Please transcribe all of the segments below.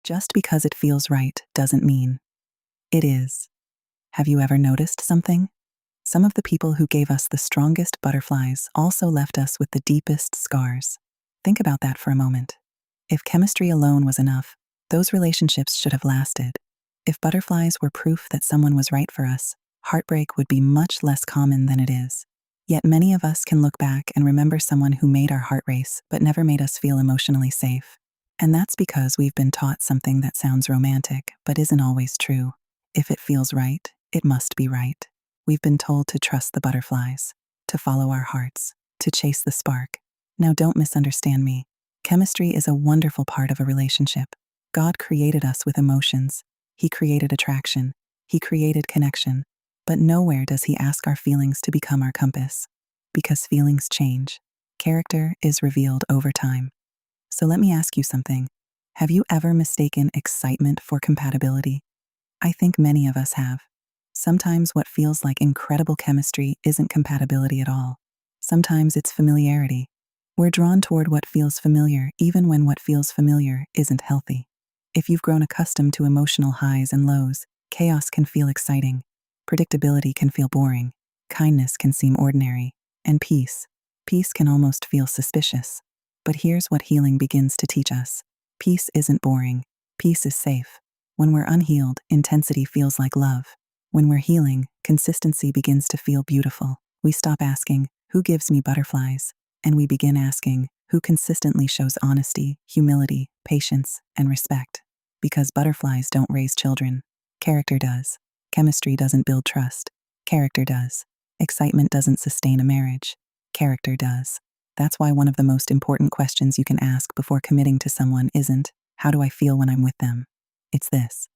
Just because it feels right doesn't mean it is. Have you ever noticed something? Some of the people who gave us the strongest butterflies also left us with the deepest scars. Think about that for a moment. If chemistry alone was enough, those relationships should have lasted. If butterflies were proof that someone was right for us, heartbreak would be much less common than it is. Yet many of us can look back and remember someone who made our heart race but never made us feel emotionally safe. And that's because we've been taught something that sounds romantic but isn't always true. If it feels right, it must be right. We've been told to trust the butterflies, to follow our hearts, to chase the spark. Now don't misunderstand me. Chemistry is a wonderful part of a relationship. God created us with emotions. He created attraction. He created connection. But nowhere does he ask our feelings to become our compass. Because feelings change. Character is revealed over time. So let me ask you something. Have you ever mistaken excitement for compatibility? I think many of us have. Sometimes what feels like incredible chemistry isn't compatibility at all. Sometimes it's familiarity. We're drawn toward what feels familiar even when what feels familiar isn't healthy. If you've grown accustomed to emotional highs and lows, chaos can feel exciting. Predictability can feel boring. Kindness can seem ordinary. And peace can almost feel suspicious. But here's what healing begins to teach us. Peace isn't boring. Peace is safe. When we're unhealed, intensity feels like love. When we're healing, consistency begins to feel beautiful. We stop asking, who gives me butterflies? And we begin asking, who consistently shows honesty, humility, patience, and respect? Because butterflies don't raise children. Character does. Chemistry doesn't build trust. Character does. Excitement doesn't sustain a marriage. Character does. That's why one of the most important questions you can ask before committing to someone isn't, how do I feel when I'm with them? It's this.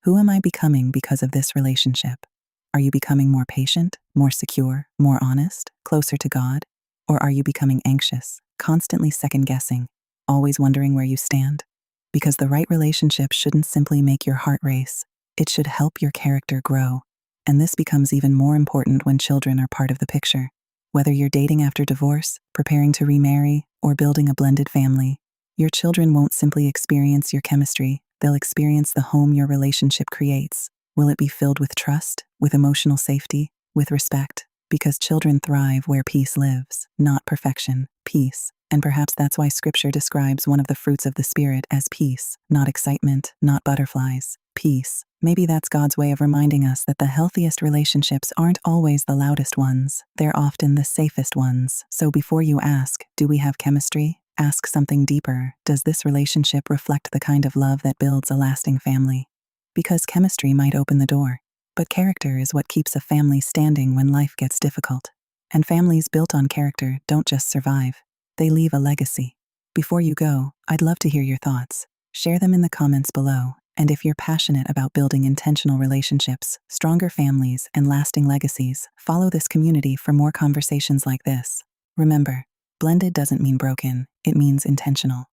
Who am I becoming because of this relationship? Are you becoming more patient, more secure, more honest, closer to God? Or are you becoming anxious, constantly second-guessing, always wondering where you stand? Because the right relationship shouldn't simply make your heart race. It should help your character grow. And this becomes even more important when children are part of the picture. Whether you're dating after divorce, preparing to remarry, or building a blended family, your children won't simply experience your chemistry, they'll experience the home your relationship creates. Will it be filled with trust, with emotional safety, with respect? Because children thrive where peace lives, not perfection, peace. And perhaps that's why Scripture describes one of the fruits of the Spirit as peace, not excitement, not butterflies, peace. Maybe that's God's way of reminding us that the healthiest relationships aren't always the loudest ones, they're often the safest ones. So before you ask, do we have chemistry? Ask something deeper. Does this relationship reflect the kind of love that builds a lasting family? Because chemistry might open the door, but character is what keeps a family standing when life gets difficult. And families built on character don't just survive, they leave a legacy. Before you go, I'd love to hear your thoughts. Share them in the comments below. And if you're passionate about building intentional relationships, stronger families, and lasting legacies, follow this community for more conversations like this. Remember, blended doesn't mean broken, it means intentional.